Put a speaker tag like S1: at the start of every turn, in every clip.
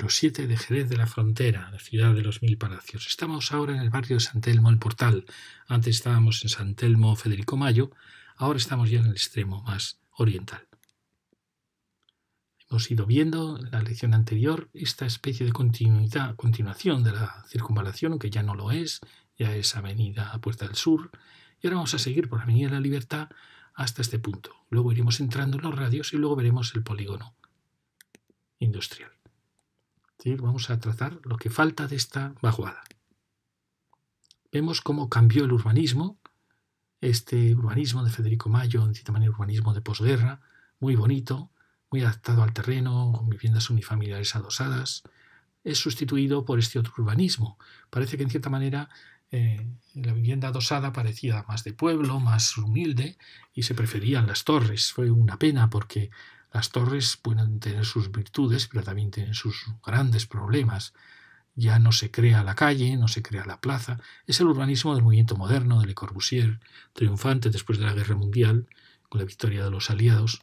S1: número 7 de Jerez de la Frontera, la ciudad de los mil palacios. Estamos ahora en el barrio de San Telmo, el Portal. Antes estábamos en San Telmo, Federico Mayo, ahora estamos ya en el extremo más oriental. Hemos ido viendo en la lección anterior esta especie de continuación de la circunvalación, aunque ya no lo es, ya es Avenida Puerta del Sur, y ahora vamos a seguir por Avenida de la Libertad hasta este punto. Luego iremos entrando en los radios y luego veremos el polígono industrial. ¿Sí? Vamos a tratar lo que falta de esta vaguada. Vemos cómo cambió el urbanismo, este urbanismo de Federico Mayo, en cierta manera urbanismo de posguerra, muy bonito, muy adaptado al terreno, con viviendas unifamiliares adosadas, es sustituido por este otro urbanismo. Parece que en cierta manera la vivienda adosada parecía más de pueblo, más humilde, y se preferían las torres. Fue una pena porque las torres pueden tener sus virtudes, pero también tienen sus grandes problemas. Ya no se crea la calle, no se crea la plaza. Es el urbanismo del movimiento moderno, de Le Corbusier, triunfante después de la Guerra Mundial, con la victoria de los aliados,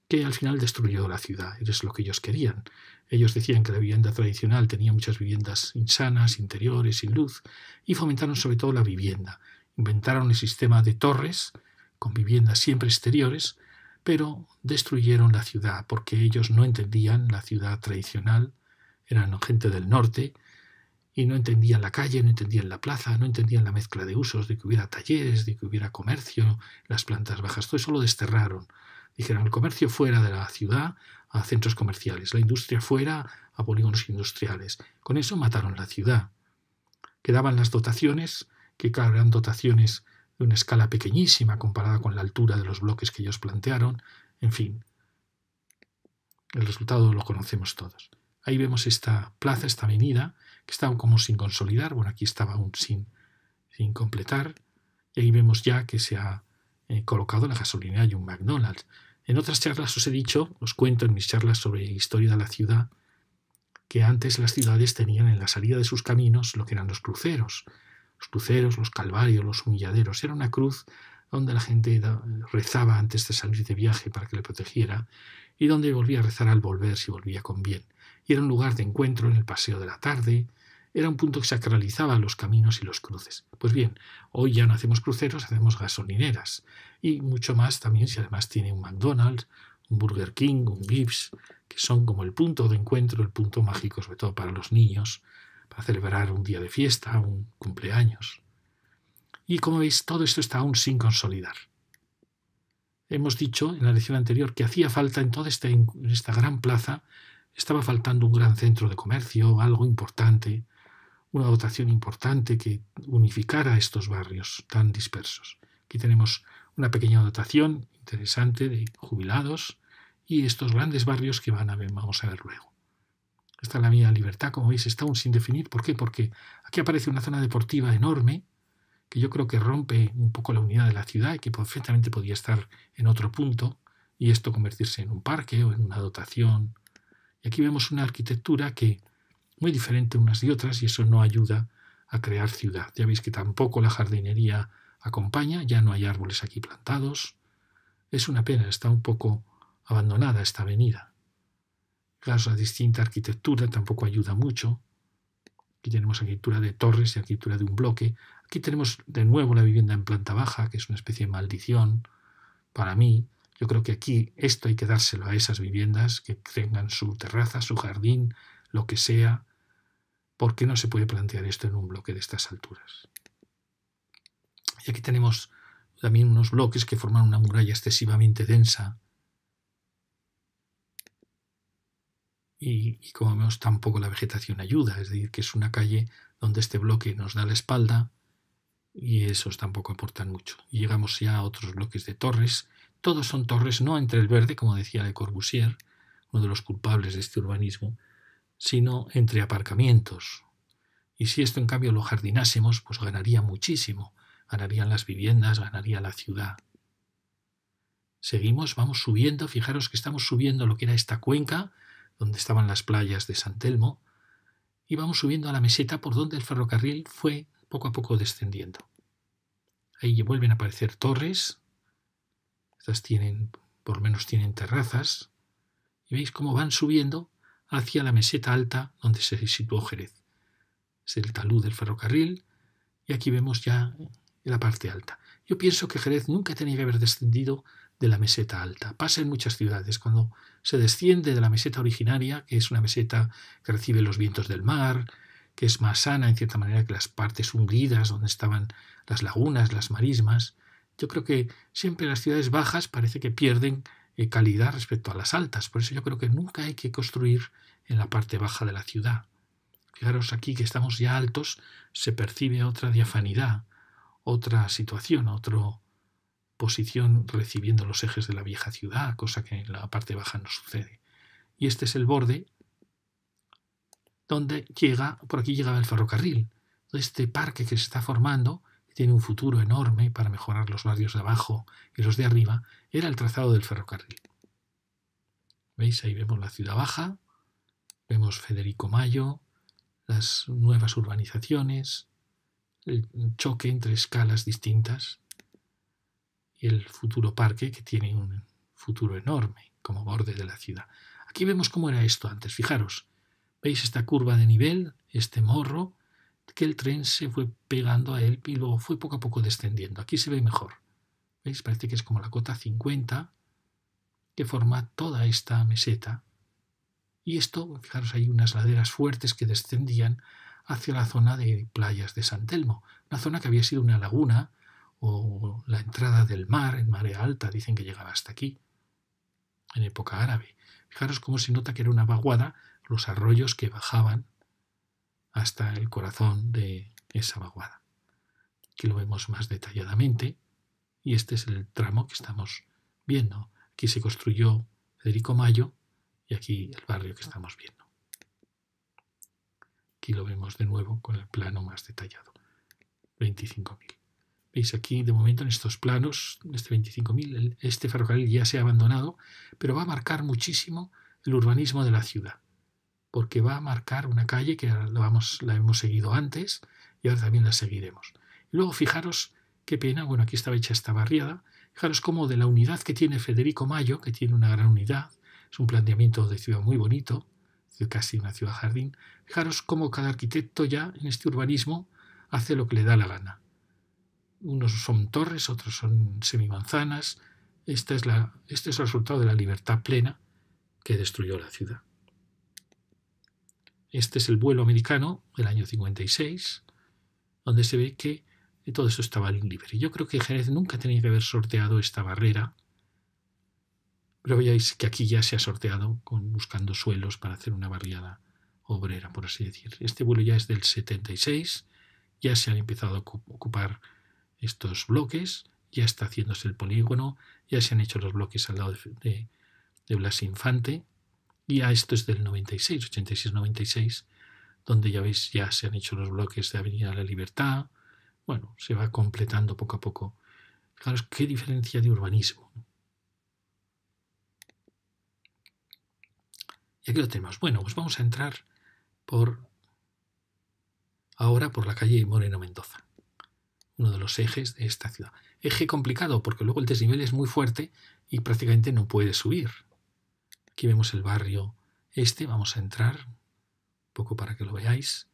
S1: que al final destruyó la ciudad. Es lo que ellos querían. Ellos decían que la vivienda tradicional tenía muchas viviendas insanas, interiores, sin luz, y fomentaron sobre todo la vivienda. Inventaron el sistema de torres, con viviendas siempre exteriores, pero destruyeron la ciudad porque ellos no entendían la ciudad tradicional, eran gente del norte y no entendían la calle, no entendían la plaza, no entendían la mezcla de usos, de que hubiera talleres, de que hubiera comercio, las plantas bajas, todo eso lo desterraron. Dijeron el comercio fuera de la ciudad a centros comerciales, la industria fuera a polígonos industriales. Con eso mataron la ciudad. Quedaban las dotaciones, que claro, eran dotaciones de una escala pequeñísima comparada con la altura de los bloques que ellos plantearon. En fin, el resultado lo conocemos todos. Ahí vemos esta plaza, esta avenida, que estaba como sin consolidar. Bueno, aquí estaba aún sin completar. Y ahí vemos ya que se ha colocado la gasolinera y un McDonald's. En otras charlas os he dicho, os cuento en mis charlas sobre historia de la ciudad, que antes las ciudades tenían en la salida de sus caminos lo que eran los cruceros, los calvarios, los humilladeros. Era una cruz donde la gente rezaba antes de salir de viaje para que le protegiera y donde volvía a rezar al volver si volvía con bien. Y era un lugar de encuentro en el paseo de la tarde, era un punto que sacralizaba los caminos y los cruces. Pues bien, hoy ya no hacemos cruceros, hacemos gasolineras. Y mucho más también si además tiene un McDonald's, un Burger King, un Vips, que son como el punto de encuentro, el punto mágico, sobre todo para los niños, para celebrar un día de fiesta, un cumpleaños. Y como veis, todo esto está aún sin consolidar. Hemos dicho en la lección anterior que hacía falta en toda esta gran plaza, estaba faltando un gran centro de comercio, algo importante, una dotación importante que unificara estos barrios tan dispersos. Aquí tenemos una pequeña dotación interesante de jubilados y estos grandes barrios que vamos a ver luego. Esta es la Avenida Libertad, como veis, está aún sin definir. ¿Por qué? Porque aquí aparece una zona deportiva enorme que yo creo que rompe un poco la unidad de la ciudad y que perfectamente podía estar en otro punto y esto convertirse en un parque o en una dotación. Y aquí vemos una arquitectura que muy diferente unas y otras y eso no ayuda a crear ciudad. Ya veis que tampoco la jardinería acompaña, ya no hay árboles aquí plantados. Es una pena, está un poco abandonada esta avenida. Claro, la distinta arquitectura tampoco ayuda mucho. Aquí tenemos arquitectura de torres y arquitectura de un bloque. Aquí tenemos de nuevo la vivienda en planta baja, que es una especie de maldición para mí. Yo creo que aquí esto hay que dárselo a esas viviendas que tengan su terraza, su jardín, lo que sea. ¿Por qué no se puede plantear esto en un bloque de estas alturas? Y aquí tenemos también unos bloques que forman una muralla excesivamente densa. Y como vemos, tampoco la vegetación ayuda. Es decir, que es una calle donde este bloque nos da la espalda y esos tampoco aportan mucho. Y llegamos ya a otros bloques de torres. Todos son torres, no entre el verde, como decía Le Corbusier, uno de los culpables de este urbanismo, sino entre aparcamientos. Y si esto en cambio lo jardinásemos, pues ganaría muchísimo. Ganarían las viviendas, ganaría la ciudad. Seguimos, vamos subiendo. Fijaros que estamos subiendo lo que era esta cuenca, donde estaban las playas de San Telmo, y vamos subiendo a la meseta por donde el ferrocarril fue poco a poco descendiendo. Ahí vuelven a aparecer torres. Estas por lo menos tienen terrazas. Y veis cómo van subiendo hacia la meseta alta donde se situó Jerez. Es el talud del ferrocarril y aquí vemos ya la parte alta. Yo pienso que Jerez nunca tenía que haber descendido de la meseta alta. Pasa en muchas ciudades. Cuando se desciende de la meseta originaria, que es una meseta que recibe los vientos del mar, que es más sana en cierta manera que las partes hundidas donde estaban las lagunas, las marismas, yo creo que siempre las ciudades bajas parece que pierden calidad respecto a las altas. Por eso yo creo que nunca hay que construir en la parte baja de la ciudad. Fijaros aquí que estamos ya altos, se percibe otra diafanidad, otra situación, otra posición recibiendo los ejes de la vieja ciudad, cosa que en la parte baja no sucede. Y este es el borde donde por aquí llegaba el ferrocarril. Este parque que se está formando, que tiene un futuro enorme para mejorar los barrios de abajo y los de arriba, era el trazado del ferrocarril. ¿Veis? Ahí vemos la ciudad baja, vemos Federico Mayo, las nuevas urbanizaciones, el choque entre escalas distintas y el futuro parque que tiene un futuro enorme como borde de la ciudad. Aquí vemos cómo era esto antes. Fijaros, ¿veis esta curva de nivel, este morro, que el tren se fue pegando a él y luego fue poco a poco descendiendo? Aquí se ve mejor. ¿Veis? Parece que es como la cota 50 que forma toda esta meseta. Y esto, fijaros, hay unas laderas fuertes que descendían hacia la zona de playas de San Telmo, una zona que había sido una laguna o la entrada del mar en marea alta, dicen que llegaba hasta aquí, en época árabe. Fijaros cómo se nota que era una vaguada, los arroyos que bajaban hasta el corazón de esa vaguada. Aquí lo vemos más detalladamente y este es el tramo que estamos viendo. Aquí se construyó Federico Mayo y aquí el barrio que estamos viendo. Aquí lo vemos de nuevo con el plano más detallado. 25.000. Veis aquí, de momento, en estos planos, este 25.000, este ferrocarril ya se ha abandonado, pero va a marcar muchísimo el urbanismo de la ciudad, porque va a marcar una calle que la hemos seguido antes y ahora también la seguiremos. Y luego fijaros qué pena, bueno, aquí estaba hecha esta barriada, fijaros cómo de la unidad que tiene Federico Mayo, que tiene una gran unidad, es un planteamiento de ciudad muy bonito, casi una ciudad jardín, fijaros cómo cada arquitecto ya en este urbanismo hace lo que le da la gana. Unos son torres, otros son semimanzanas. Este es el resultado de la libertad plena que destruyó la ciudad. Este es el vuelo americano del año 56, donde se ve que todo esto estaba libre. Yo creo que Jerez nunca tenía que haber sorteado esta barrera, pero veáis que aquí ya se ha sorteado buscando suelos para hacer una barriada obrera, por así decir. Este vuelo ya es del 76, ya se han empezado a ocupar estos bloques, ya está haciéndose el polígono, ya se han hecho los bloques al lado de Blas Infante, y ya esto es del 96, 86-96, donde ya veis, ya se han hecho los bloques de Avenida La Libertad. Bueno, se va completando poco a poco. Fijaros qué diferencia de urbanismo. Y aquí lo tenemos. Bueno, pues vamos a entrar ahora por la calle Moreno Mendoza, uno de los ejes de esta ciudad. Eje complicado porque luego el desnivel es muy fuerte y prácticamente no puede subir. Aquí vemos el barrio vamos a entrar un poco para que lo veáis.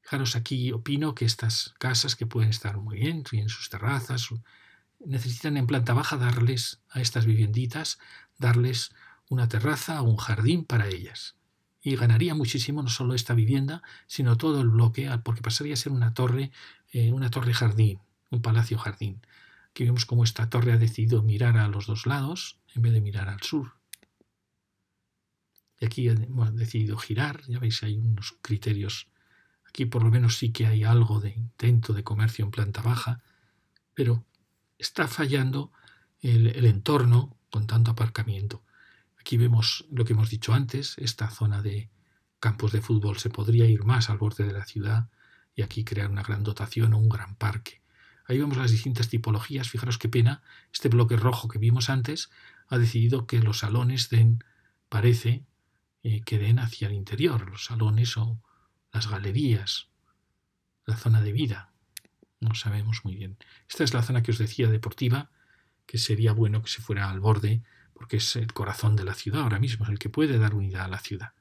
S1: Fijaros, aquí opino que estas casas que pueden estar muy bien, en sus terrazas, necesitan en planta baja darles a estas vivienditas, darles una terraza o un jardín para ellas. Y ganaría muchísimo no solo esta vivienda, sino todo el bloque, porque pasaría a ser una torre jardín, un palacio jardín. Aquí vemos cómo esta torre ha decidido mirar a los dos lados en vez de mirar al sur. Y aquí ha decidido girar, ya veis, hay unos criterios. Aquí por lo menos sí que hay algo de intento de comercio en planta baja, pero está fallando el entorno con tanto aparcamiento. Aquí vemos lo que hemos dicho antes, esta zona de campos de fútbol se podría ir más al borde de la ciudad y aquí crear una gran dotación o un gran parque. Ahí vemos las distintas tipologías. Fijaros qué pena, este bloque rojo que vimos antes ha decidido que los salones parece que den hacia el interior, los salones o las galerías, la zona de vida. No sabemos muy bien. Esta es la zona que os decía deportiva, que sería bueno que se fuera al borde, porque es el corazón de la ciudad ahora mismo, es el que puede dar unidad a la ciudad.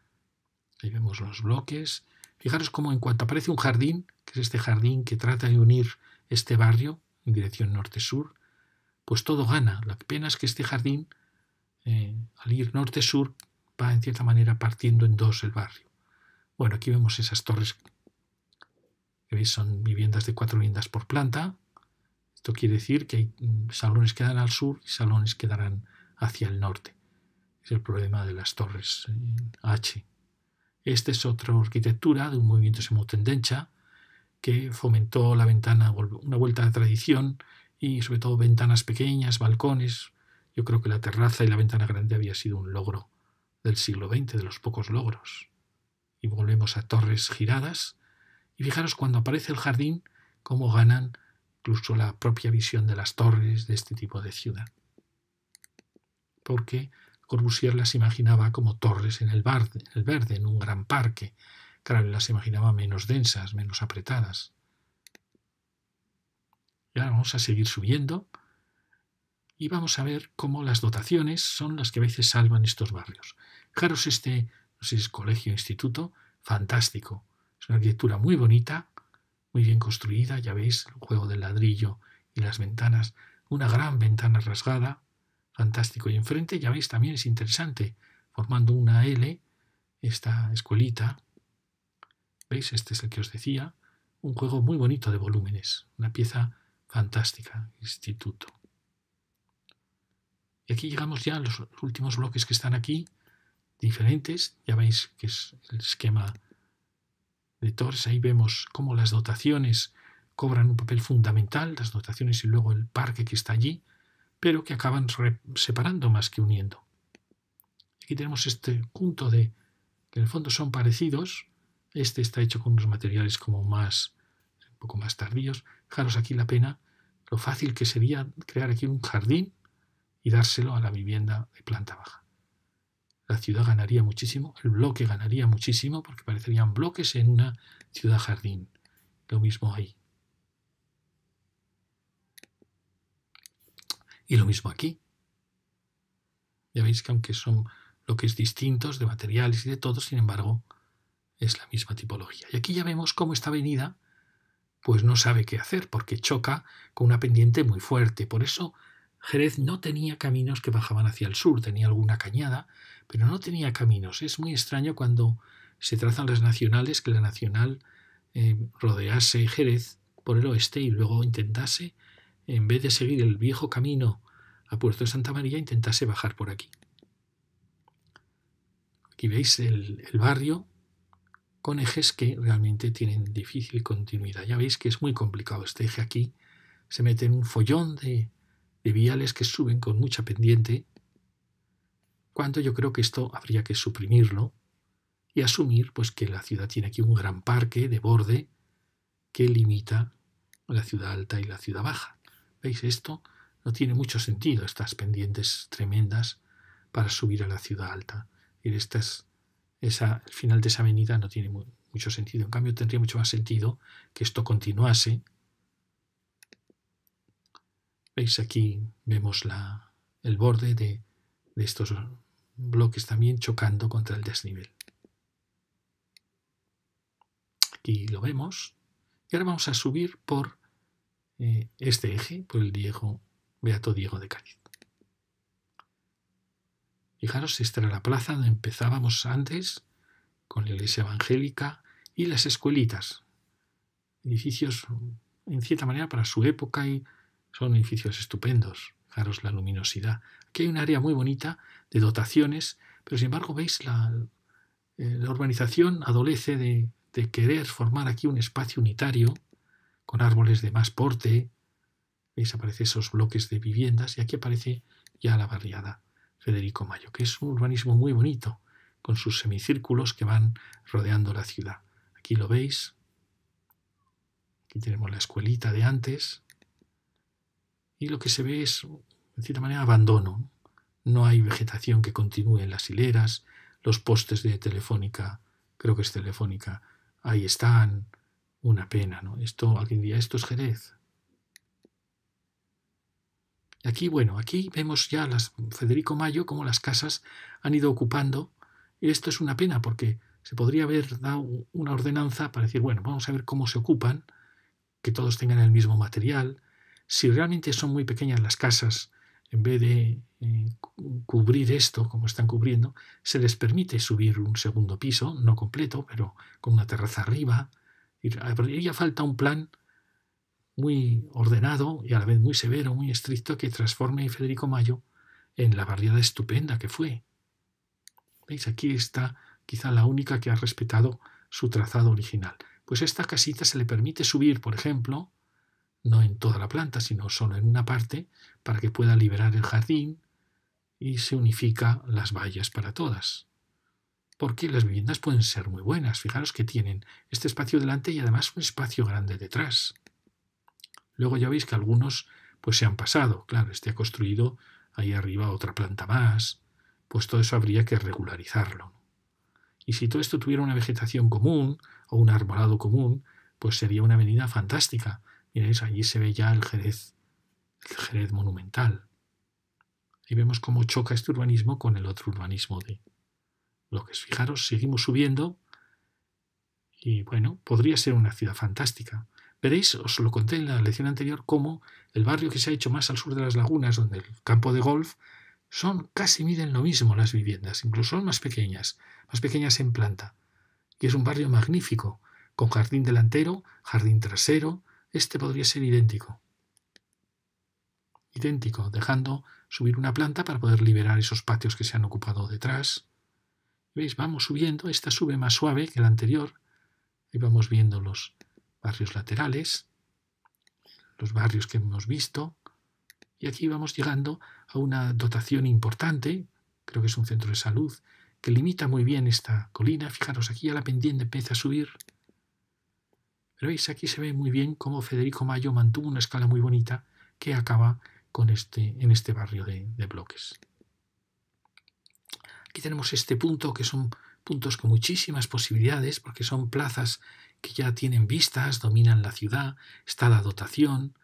S1: Ahí vemos los bloques. Fijaros cómo en cuanto aparece un jardín, que es este jardín que trata de unir este barrio en dirección norte-sur, pues todo gana. La pena es que este jardín, al ir norte-sur, va en cierta manera partiendo en dos el barrio. Bueno, aquí vemos esas torres que veis son viviendas de 4 viviendas por planta. Esto quiere decir que hay salones que dan al sur y salones que darán hacia el norte. Es el problema de las torres H. Esta es otra arquitectura de un movimiento semotendencha que fomentó la ventana, una vuelta a la tradición y sobre todo ventanas pequeñas, balcones. Yo creo que la terraza y la ventana grande había sido un logro del siglo XX, de los pocos logros. Y volvemos a torres giradas. Y fijaros cuando aparece el jardín, cómo ganan incluso la propia visión de las torres de este tipo de ciudad. Porque Corbusier las imaginaba como torres en el verde, en un gran parque. Claro, las imaginaba menos densas, menos apretadas. Y ahora vamos a seguir subiendo y vamos a ver cómo las dotaciones son las que a veces salvan estos barrios. Fijaros no sé si es colegio o instituto, fantástico. Es una arquitectura muy bonita, muy bien construida, ya veis el juego del ladrillo y las ventanas, una gran ventana rasgada, fantástico. Y enfrente, ya veis, también es interesante, formando una L, esta escuelita. ¿Veis? Este es el que os decía. Un juego muy bonito de volúmenes, una pieza fantástica, instituto. Y aquí llegamos ya a los últimos bloques que están aquí, diferentes. Ya veis que es el esquema de torres. Ahí vemos cómo las dotaciones cobran un papel fundamental, las dotaciones y luego el parque que está allí, pero que acaban separando más que uniendo. Aquí tenemos este punto de que en el fondo son parecidos. Este está hecho con unos materiales como un poco más tardíos. Fijaros aquí la pena, lo fácil que sería crear aquí un jardín y dárselo a la vivienda de planta baja. La ciudad ganaría muchísimo, el bloque ganaría muchísimo porque parecerían bloques en una ciudad jardín. Lo mismo ahí. Y lo mismo aquí. Ya veis que aunque son bloques distintos de materiales y de todo, sin embargo, es la misma tipología. Y aquí ya vemos cómo esta avenida pues no sabe qué hacer porque choca con una pendiente muy fuerte. Por eso Jerez no tenía caminos que bajaban hacia el sur, tenía alguna cañada, pero no tenía caminos. Es muy extraño cuando se trazan las nacionales que la nacional rodease Jerez por el oeste y luego intentase, en vez de seguir el viejo camino a Puerto de Santa María, intentase bajar por aquí. Aquí veis el barrio con ejes que realmente tienen difícil continuidad. Ya veis que es muy complicado este eje aquí. Se mete en un follón de viales que suben con mucha pendiente, cuando yo creo que esto habría que suprimirlo y asumir pues que la ciudad tiene aquí un gran parque de borde que limita la ciudad alta y la ciudad baja. ¿Veis? Esto no tiene mucho sentido, estas pendientes tremendas para subir a la ciudad alta. Y el final de esa avenida no tiene mucho sentido. En cambio, tendría mucho más sentido que esto continuase. ¿Veis? Aquí vemos el borde de estos bloques también chocando contra el desnivel. Aquí lo vemos. Y ahora vamos a subir por este eje, por el Beato Diego de Cádiz. Fijaros, esta era la plaza donde empezábamos antes, con la iglesia evangélica y las escuelitas. Edificios, en cierta manera, para su época y son edificios estupendos. Fijaros la luminosidad. Aquí hay un área muy bonita de dotaciones, pero sin embargo, veis, la urbanización adolece de querer formar aquí un espacio unitario con árboles de más porte. Veis, aparecen esos bloques de viviendas y aquí aparece ya la barriada Federico Mayo, que es un urbanismo muy bonito, con sus semicírculos que van rodeando la ciudad. Aquí lo veis. Aquí tenemos la escuelita de antes. Y lo que se ve es, en cierta manera, abandono. No hay vegetación que continúe en las hileras. Los postes de Telefónica, creo que es Telefónica, ahí están. Una pena, ¿no? Alguien dirá, esto es Jerez. Aquí, bueno, aquí vemos ya Federico Mayo, cómo las casas han ido ocupando. Y esto es una pena porque Se podría haber dado una ordenanza para decir, bueno, vamos a ver cómo se ocupan, que todos tengan el mismo material. Si realmente son muy pequeñas las casas, en vez de cubrir esto como están cubriendo, se les permite subir un segundo piso, no completo, pero con una terraza arriba. Haría falta un plan muy ordenado y a la vez muy severo, muy estricto, que transforme a Federico Mayo en la barriada estupenda que fue. ¿Veis? Aquí está quizá la única que ha respetado su trazado original. Pues esta casita se le permite subir, por ejemplo, no en toda la planta, sino solo en una parte, para que pueda liberar el jardín y se unifica las vallas para todas. Porque las viviendas pueden ser muy buenas. Fijaros que tienen este espacio delante y además un espacio grande detrás. Luego ya veis que algunos pues se han pasado. Claro, este ha construido ahí arriba otra planta más. Pues todo eso habría que regularizarlo. Y si todo esto tuviera una vegetación común o un arbolado común, pues sería una avenida fantástica. Miréis, allí se ve ya el Jerez monumental. Y vemos cómo choca este urbanismo con el otro urbanismo de bloques. Fijaros, seguimos subiendo y bueno, podría ser una ciudad fantástica. Veréis, os lo conté en la lección anterior, cómo el barrio que se ha hecho más al sur de las lagunas, donde el campo de golf, casi miden lo mismo las viviendas, incluso son más pequeñas en planta. Y es un barrio magnífico, con jardín delantero, jardín trasero. Este podría ser idéntico, dejando subir una planta para poder liberar esos patios que se han ocupado detrás. ¿Veis? Vamos subiendo, esta sube más suave que la anterior. Ahí vamos viendo los barrios laterales, los barrios que hemos visto. Y aquí vamos llegando a una dotación importante, creo que es un centro de salud, que limita muy bien esta colina. Fijaros, aquí ya la pendiente empieza a subir. Pero veis, aquí se ve muy bien cómo Federico Mayo mantuvo una escala muy bonita que acaba en este barrio de bloques. Aquí tenemos este punto, que son puntos con muchísimas posibilidades, porque son plazas que ya tienen vistas, dominan la ciudad, está la dotación,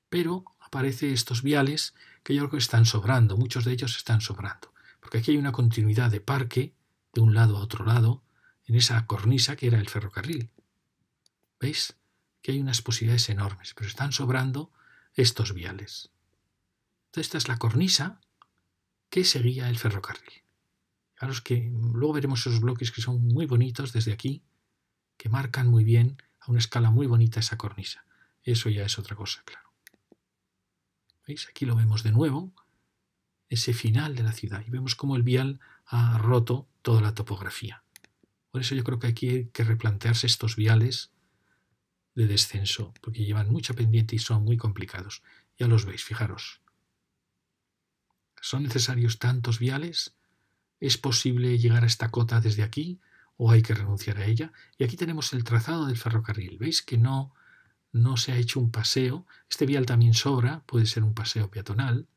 S1: pero aparecen estos viales que yo creo que están sobrando, muchos de ellos están sobrando, porque aquí hay una continuidad de parque de un lado a otro lado, en esa cornisa que era el ferrocarril. ¿Veis? Que hay unas posibilidades enormes, pero están sobrando estos viales. Entonces esta es la cornisa que seguía el ferrocarril. Fijaros que luego veremos esos bloques que son muy bonitos desde aquí, que marcan muy bien a una escala muy bonita esa cornisa. Eso ya es otra cosa, claro. ¿Veis? Aquí lo vemos de nuevo, ese final de la ciudad, y vemos cómo el vial ha roto toda la topografía. Por eso yo creo que aquí hay que replantearse estos viales de descenso, porque llevan mucha pendiente y son muy complicados. Ya los veis, fijaros. ¿Son necesarios tantos viales? ¿Es posible llegar a esta cota desde aquí o hay que renunciar a ella? Y aquí tenemos el trazado del ferrocarril. ¿Veis que no se ha hecho un paseo? Este vial también sobra, puede ser un paseo peatonal,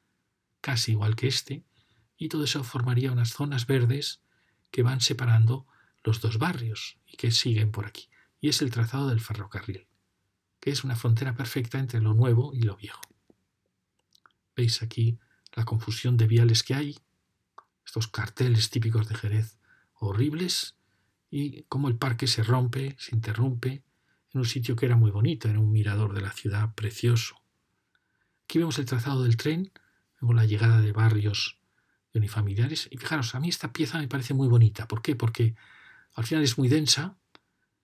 S1: casi igual que este, y todo eso formaría unas zonas verdes que van separando los dos barrios y que siguen por aquí. Y es el trazado del ferrocarril, que es una frontera perfecta entre lo nuevo y lo viejo. ¿Veis aquí la confusión de viales que hay? Estos carteles típicos de Jerez horribles, y cómo el parque se rompe, se interrumpe, en un sitio que era muy bonito, era un mirador de la ciudad precioso. Aquí vemos el trazado del tren, vemos la llegada de barrios unifamiliares, y fijaros, a mí esta pieza me parece muy bonita. ¿Por qué? Porque al final es muy densa,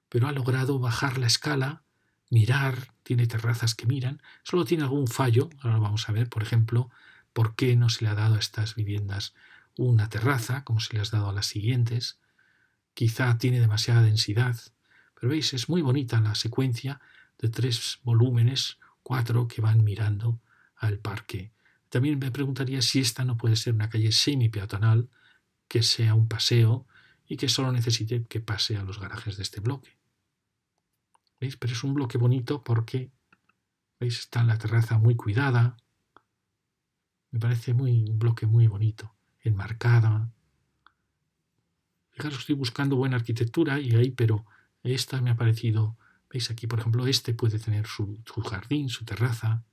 S1: pero ha logrado bajar la escala, mirar, tiene terrazas que miran, solo tiene algún fallo, ahora lo vamos a ver, por ejemplo, por qué no se le ha dado a estas viviendas una terraza, como se le ha dado a las siguientes. Quizá tiene demasiada densidad, pero veis, es muy bonita la secuencia de 3 volúmenes, 4 que van mirando al parque. También me preguntaría si esta no puede ser una calle semi-peatonal, que sea un paseo y que solo necesite que pase a los garajes de este bloque. ¿Veis? Pero es un bloque bonito porque, ¿veis? Está la terraza muy cuidada. Me parece un bloque muy bonito, enmarcada. Fijaros, estoy buscando buena arquitectura y ahí, pero esta me ha parecido. ¿Veis aquí, por ejemplo, este puede tener su jardín, su terraza?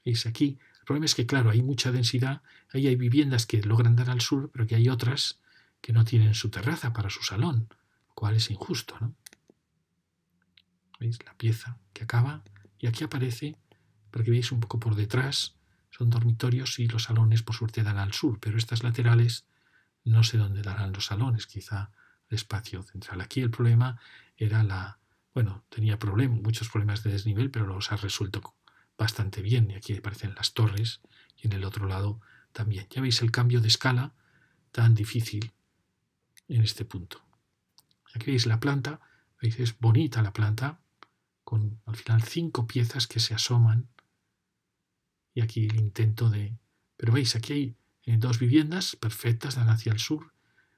S1: ¿Veis aquí? El problema es que, claro, hay mucha densidad. Ahí hay viviendas que logran dar al sur, pero que hay otras que no tienen su terraza para su salón, lo cual es injusto, ¿no? ¿Veis? La pieza que acaba y aquí aparece, para que veáis un poco por detrás, son dormitorios y los salones por suerte dan al sur, pero estas laterales no sé dónde darán los salones, quizá el espacio central. Aquí el problema era tenía muchos problemas de desnivel, pero los ha resuelto bastante bien y aquí aparecen las torres y en el otro lado también. Ya veis el cambio de escala tan difícil en este punto. Aquí veis la planta, veis es bonita la planta, con al final 5 piezas que se asoman y aquí el intento de... Pero veis, aquí hay 2 viviendas perfectas, dan hacia el sur,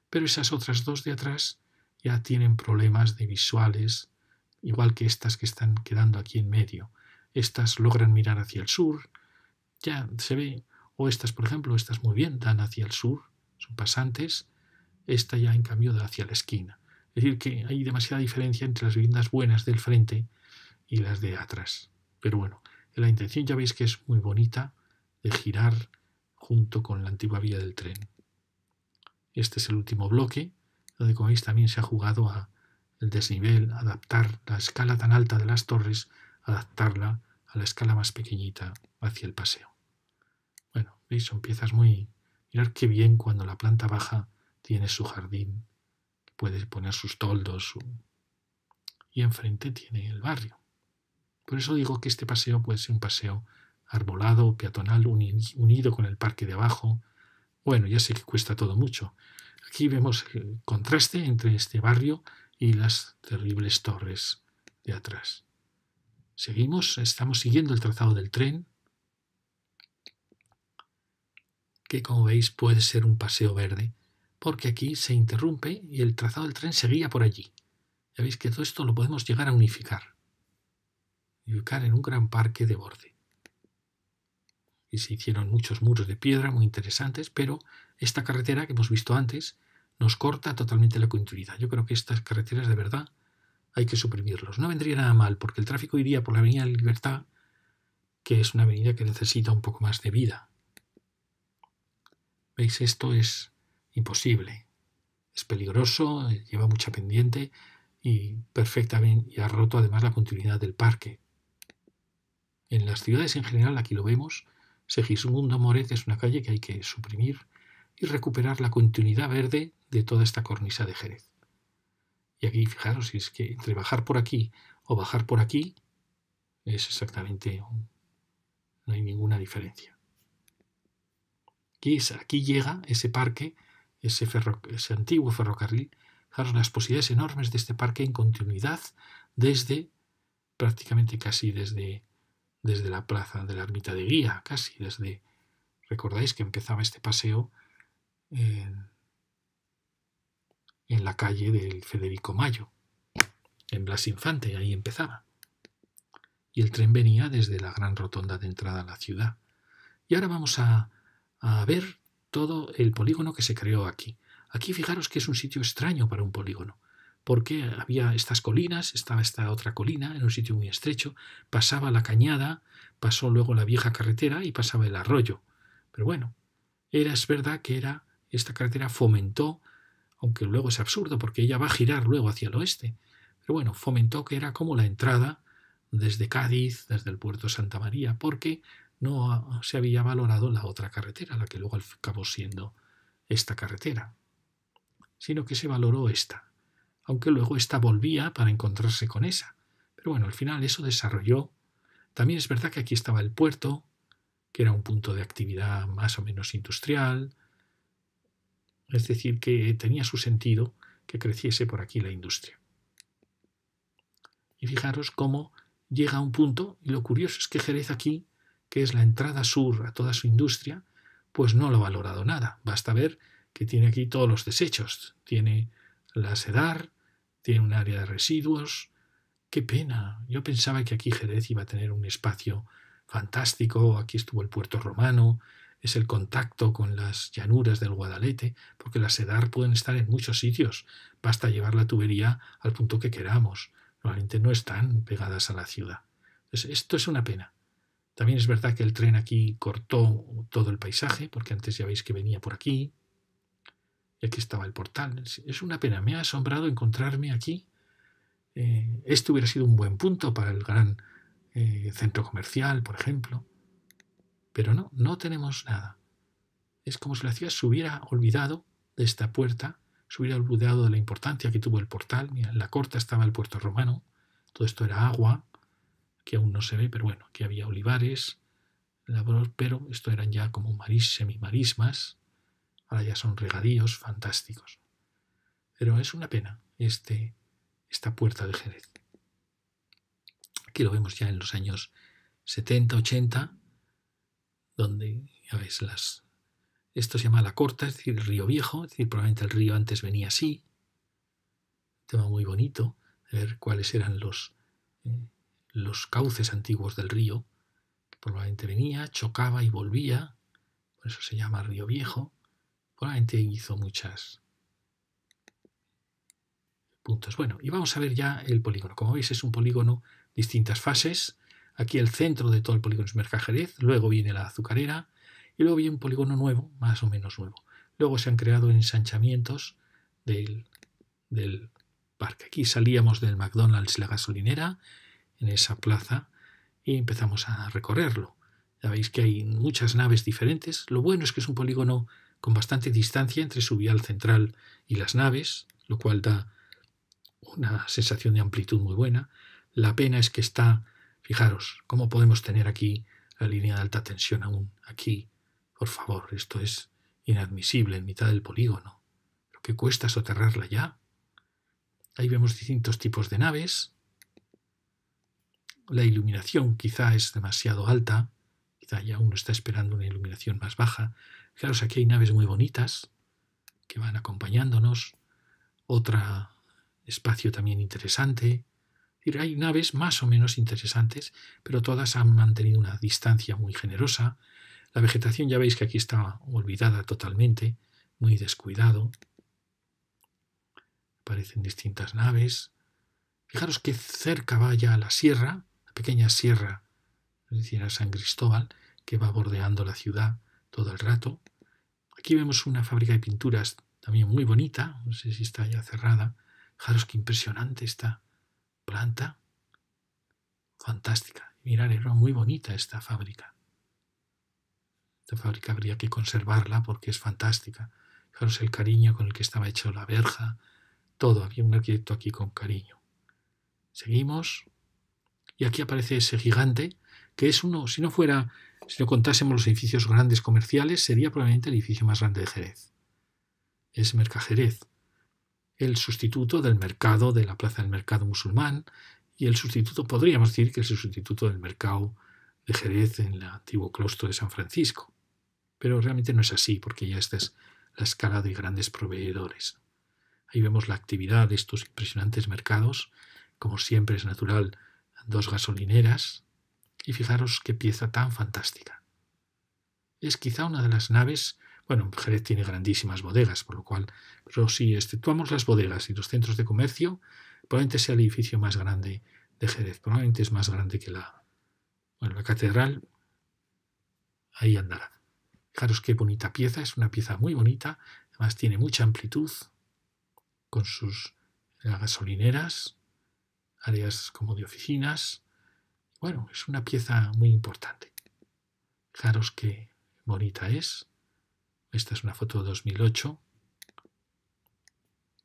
S1: pero esas otras 2 de atrás ya tienen problemas de visuales, igual que estas que están quedando aquí en medio. Estas logran mirar hacia el sur, ya se ve, o estas, por ejemplo, estas muy bien, dan hacia el sur, son pasantes, esta ya en cambio da hacia la esquina. Es decir, que hay demasiada diferencia entre las viviendas buenas del frente y las de atrás. Pero bueno, la intención ya veis que es muy bonita de girar junto con la antigua vía del tren. Este es el último bloque, donde como veis también se ha jugado a el desnivel, adaptar la escala tan alta de las torres, adaptarla a la escala más pequeñita hacia el paseo. Bueno, veis, son piezas muy... Mirad qué bien cuando la planta baja tiene su jardín, puede poner sus toldos, y enfrente tiene el barrio. Por eso digo que este paseo puede ser un paseo arbolado, peatonal, unido con el parque de abajo. Bueno, ya sé que cuesta todo mucho. Aquí vemos el contraste entre este barrio y las terribles torres de atrás. Seguimos, estamos siguiendo el trazado del tren, que como veis puede ser un paseo verde, porque aquí se interrumpe y el trazado del tren seguía por allí. Ya veis que todo esto lo podemos llegar a unificar en un gran parque de borde. Y se hicieron muchos muros de piedra muy interesantes, pero esta carretera que hemos visto antes nos corta totalmente la continuidad. Yo creo que estas carreteras de verdad hay que suprimirlos. No vendría nada mal, porque el tráfico iría por la Avenida de la Libertad, que es una avenida que necesita un poco más de vida. ¿Veis? Esto es imposible. Es peligroso, lleva mucha pendiente y perfectamente, y ha roto además la continuidad del parque. En las ciudades en general, aquí lo vemos, Segismundo Moret es una calle que hay que suprimir y recuperar la continuidad verde de toda esta cornisa de Jerez. Y aquí, fijaros, si es que entre bajar por aquí o bajar por aquí es exactamente, no hay ninguna diferencia. Aquí llega ese parque, ese antiguo ferrocarril, fijaros las posibilidades enormes de este parque en continuidad desde, prácticamente casi desde la plaza de la Ermita de Guía, casi desde... Recordáis que empezaba este paseo en la calle del Federico Mayo, en Blas Infante, ahí empezaba. Y el tren venía desde la gran rotonda de entrada a la ciudad. Y ahora vamos a ver todo el polígono que se creó aquí. Aquí fijaros que es un sitio extraño para un polígono, porque había estas colinas, estaba esta otra colina, en un sitio muy estrecho, pasaba la cañada, pasó luego la vieja carretera y pasaba el arroyo. Pero bueno, es verdad que esta carretera fomentó, aunque luego es absurdo porque ella va a girar luego hacia el oeste, pero bueno, fomentó que era como la entrada desde Cádiz, desde el puerto de Santa María, porque no se había valorado la otra carretera, la que luego acabó siendo esta carretera, sino que se valoró esta, aunque luego esta volvía para encontrarse con esa. Pero bueno, al final eso desarrolló. También es verdad que aquí estaba el puerto, que era un punto de actividad más o menos industrial, es decir, que tenía su sentido que creciese por aquí la industria. Y fijaros cómo llega a un punto, y lo curioso es que Jerez aquí, que es la entrada sur a toda su industria, pues no lo ha valorado nada. Basta ver que tiene aquí todos los desechos. Tiene la SEDAR, tiene un área de residuos. ¡Qué pena! Yo pensaba que aquí Jerez iba a tener un espacio fantástico. Aquí estuvo el puerto romano, es el contacto con las llanuras del Guadalete, porque las SEDAR pueden estar en muchos sitios. Basta llevar la tubería al punto que queramos. Normalmente no están pegadas a la ciudad. Entonces, esto es una pena. También es verdad que el tren aquí cortó todo el paisaje, porque antes ya veis que venía por aquí. Y aquí estaba el portal. Es una pena, me ha asombrado encontrarme aquí. Este hubiera sido un buen punto para el gran centro comercial, por ejemplo. Pero no, no tenemos nada. Es como si la ciudad se hubiera olvidado de esta puerta, se hubiera olvidado de la importancia que tuvo el portal. Mira, en la corta estaba el puerto romano, todo esto era agua, que aún no se ve, pero bueno, aquí había olivares, pero esto eran ya como semimarismas, ahora ya son regadíos fantásticos. Pero es una pena esta puerta de Jerez. Aquí lo vemos ya en los años 70, 80, donde, ya ves, esto se llama la Corta, es decir, el río Viejo, es decir, probablemente el río antes venía así. Un tema muy bonito, de ver cuáles eran los cauces antiguos del río. Probablemente venía, chocaba y volvía, por eso se llama río Viejo. Probablemente hizo muchos puntos. Bueno, y vamos a ver ya el polígono. Como veis, es un polígono, distintas fases. Aquí el centro de todo el polígono es Mercajerez, luego viene la Azucarera y luego viene un polígono nuevo, más o menos nuevo. Luego se han creado ensanchamientos del parque. Aquí salíamos del McDonald's, la gasolinera, en esa plaza, y empezamos a recorrerlo. Ya veis que hay muchas naves diferentes. Lo bueno es que es un polígono con bastante distancia entre su vial central y las naves, lo cual da una sensación de amplitud muy buena. La pena es que está, fijaros, ¿cómo podemos tener aquí la línea de alta tensión aún? Aquí, por favor, esto es inadmisible en mitad del polígono. Lo que cuesta soterrarla ya. Ahí vemos distintos tipos de naves. La iluminación quizá es demasiado alta, quizá ya uno está esperando una iluminación más baja. Fijaros, aquí hay naves muy bonitas que van acompañándonos. Otro espacio también interesante. Hay naves más o menos interesantes, pero todas han mantenido una distancia muy generosa. La vegetación ya veis que aquí está olvidada totalmente, muy descuidado. Aparecen distintas naves. Fijaros que cerca va ya la sierra, la pequeña sierra, es decir, a San Cristóbal, que va bordeando la ciudad todo el rato. Aquí vemos una fábrica de pinturas también muy bonita, no sé si está ya cerrada. Fijaros qué impresionante esta planta. Fantástica. Mirad, era muy bonita esta fábrica. Esta fábrica habría que conservarla porque es fantástica. Fijaros el cariño con el que estaba hecho la verja. Todo, había un arquitecto aquí con cariño. Seguimos. Y aquí aparece ese gigante, que es uno, si no contásemos los edificios grandes comerciales, sería probablemente el edificio más grande de Jerez. Es Mercajerez, el sustituto del mercado, de la plaza del mercado musulmán, y el sustituto, podríamos decir que es el sustituto del mercado de Jerez en el antiguo claustro de San Francisco. Pero realmente no es así, porque ya esta es la escala de grandes proveedores. Ahí vemos la actividad de estos impresionantes mercados. Como siempre es natural, 2 gasolineras. Y fijaros qué pieza tan fantástica. Es quizá una de las naves. Bueno, Jerez tiene grandísimas bodegas, por lo cual, pero si exceptuamos las bodegas y los centros de comercio, probablemente sea el edificio más grande de Jerez. Probablemente es más grande que la catedral. Ahí andará. Fijaros qué bonita pieza, es una pieza muy bonita. Además tiene mucha amplitud, con sus gasolineras, áreas como de oficinas. Bueno, es una pieza muy importante. Fijaros qué bonita es. Esta es una foto de 2008.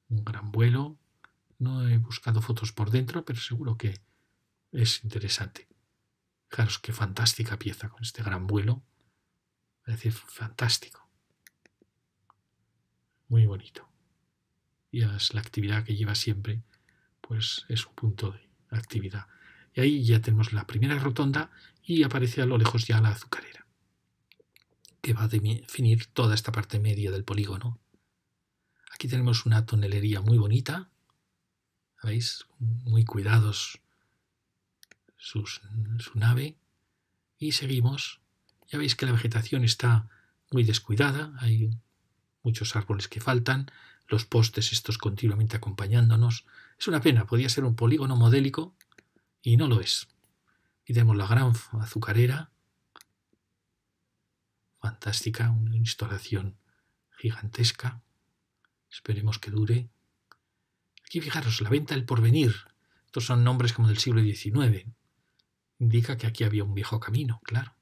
S1: Un gran vuelo. No he buscado fotos por dentro, pero seguro que es interesante. Fijaros qué fantástica pieza con este gran vuelo. Es decir, fantástico. Muy bonito. Y es la actividad que lleva siempre, pues es un punto de actividad. Y ahí ya tenemos la primera rotonda y aparece a lo lejos ya la azucarera, que va a definir toda esta parte media del polígono. Aquí tenemos una tonelería muy bonita, ¿veis? Muy cuidados su nave. Y seguimos. Ya veis que la vegetación está muy descuidada, hay muchos árboles que faltan, los postes estos continuamente acompañándonos. Es una pena, podría ser un polígono modélico y no lo es. Y tenemos la gran azucarera, fantástica, una instalación gigantesca. Esperemos que dure. Aquí fijaros, la venta del porvenir. Estos son nombres como del siglo XIX. Indica que aquí había un viejo camino, claro.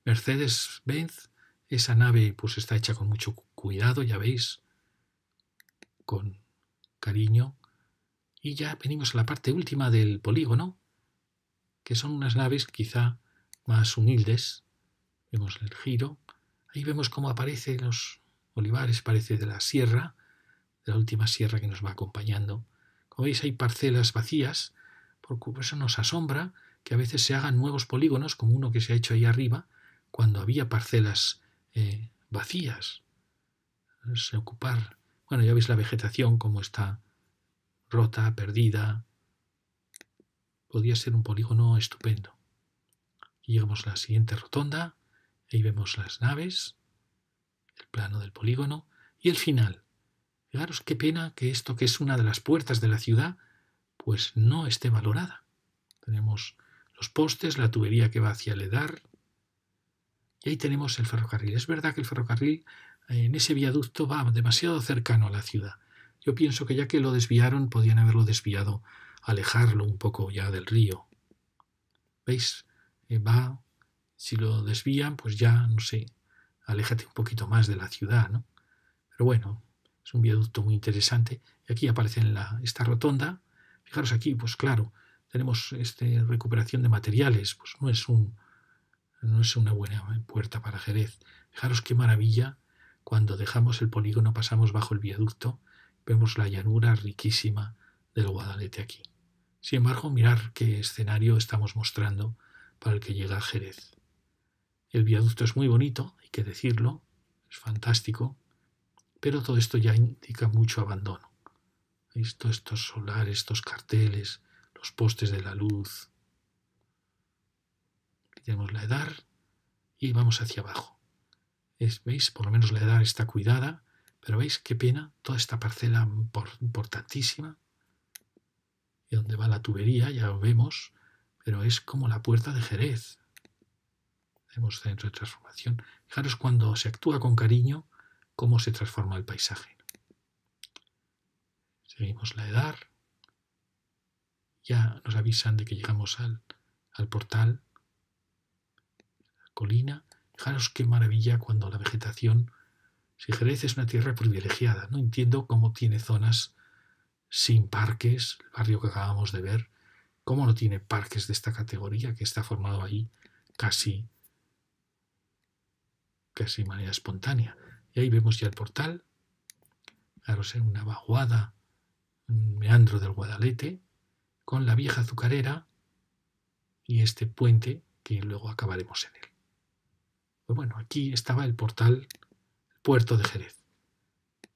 S1: Mercedes-Benz, esa nave pues está hecha con mucho cuidado, ya veis, con cariño. Y ya venimos a la parte última del polígono, que son unas naves quizá más humildes. Vemos el giro. Ahí vemos cómo aparecen los olivares, parece de la sierra, de la última sierra que nos va acompañando. Como veis hay parcelas vacías, por eso nos asombra que a veces se hagan nuevos polígonos, como uno que se ha hecho ahí arriba, cuando había parcelas vacías. Ocupar. Bueno, ya veis la vegetación como está rota, perdida. Podría ser un polígono estupendo. Y llegamos a la siguiente rotonda. Ahí vemos las naves, el plano del polígono y el final. Fijaros qué pena que esto, que es una de las puertas de la ciudad, pues no esté valorada. Tenemos los postes, la tubería que va hacia el Edar, y ahí tenemos el ferrocarril. Es verdad que el ferrocarril en ese viaducto va demasiado cercano a la ciudad. Yo pienso que ya que lo desviaron, podían haberlo desviado, alejarlo un poco ya del río. ¿Veis? Si lo desvían, pues ya, no sé, aléjate un poquito más de la ciudad, ¿no? Pero bueno, es un viaducto muy interesante. Y aquí aparece esta rotonda. Fijaros aquí, pues claro, tenemos recuperación de materiales. Pues no es una buena puerta para Jerez. Fijaros qué maravilla. Cuando dejamos el polígono, pasamos bajo el viaducto, vemos la llanura riquísima del Guadalete aquí. Sin embargo, mirar qué escenario estamos mostrando para el que llega a Jerez. El viaducto es muy bonito, hay que decirlo, es fantástico, pero todo esto ya indica mucho abandono. ¿Veis? Todos estos solares, estos carteles, los postes de la luz. Aquí tenemos la Edar y vamos hacia abajo. ¿Veis? Por lo menos la Edar está cuidada, pero ¿veis qué pena? Toda esta parcela importantísima. Y donde va la tubería, ya lo vemos, pero es como la puerta de Jerez. Vemos centro de transformación. Fijaros cuando se actúa con cariño, cómo se transforma el paisaje. Seguimos la Edar. Ya nos avisan de que llegamos al portal, la colina. Fijaros qué maravilla cuando la vegetación. Si Jerez es una tierra privilegiada, no entiendo cómo tiene zonas sin parques, el barrio que acabamos de ver, cómo no tiene parques de esta categoría, que está formado ahí casi de manera espontánea. Y ahí vemos ya el portal, fijaros en una vaguada, un meandro del Guadalete, con la vieja azucarera y este puente que luego acabaremos en él. Pues bueno, aquí estaba el portal, el puerto de Jerez.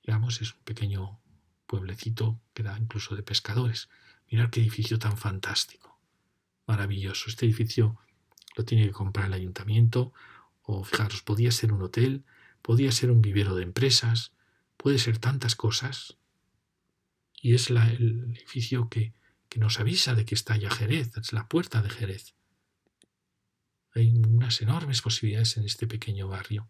S1: Digamos, es un pequeño pueblecito que da incluso de pescadores. Mirad qué edificio tan fantástico, maravilloso. Este edificio lo tiene que comprar el ayuntamiento, o fijaros, podía ser un hotel, podía ser un vivero de empresas, puede ser tantas cosas. Y es el edificio que nos avisa de que está ya Jerez, es la puerta de Jerez. Hay unas enormes posibilidades en este pequeño barrio.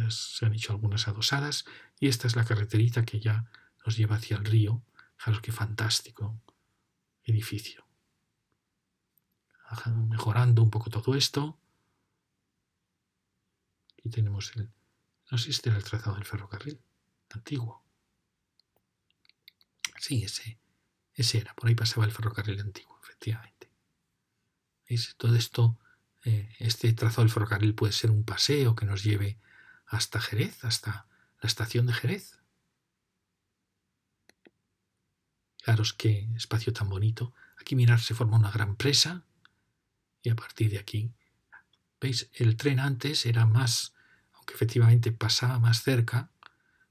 S1: Se han hecho algunas adosadas y esta es la carreterita que ya nos lleva hacia el río. Fijaros qué fantástico edificio. Mejorando un poco todo esto. Aquí tenemos no sé si este era el trazado del ferrocarril antiguo. Sí, ese era. Por ahí pasaba el ferrocarril antiguo, efectivamente. ¿Veis? Todo esto, este trazado del ferrocarril puede ser un paseo que nos lleve hasta Jerez, hasta la estación de Jerez. Fijaros qué espacio tan bonito. Aquí mirad, se forma una gran presa y a partir de aquí, ¿veis? El tren antes era más, aunque efectivamente pasaba más cerca,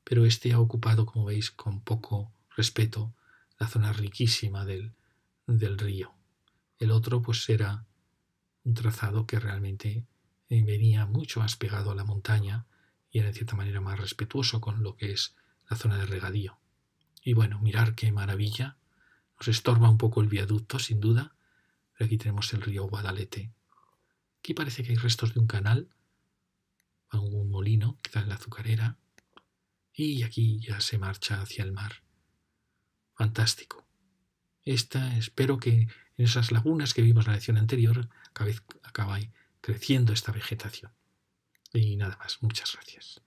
S1: pero este ha ocupado, como veis, con poco respeto, la zona riquísima del río. El otro pues era un trazado que realmente venía mucho más pegado a la montaña y era en cierta manera más respetuoso con lo que es la zona de regadío. Y bueno, mirar qué maravilla. Nos estorba un poco el viaducto, sin duda, pero aquí tenemos el río Guadalete. Aquí parece que hay restos de un canal, un molino, quizá en la azucarera, y aquí ya se marcha hacia el mar. Fantástico. Espero que en esas lagunas que vimos en la lección anterior acabe creciendo esta vegetación. Y nada más, muchas gracias.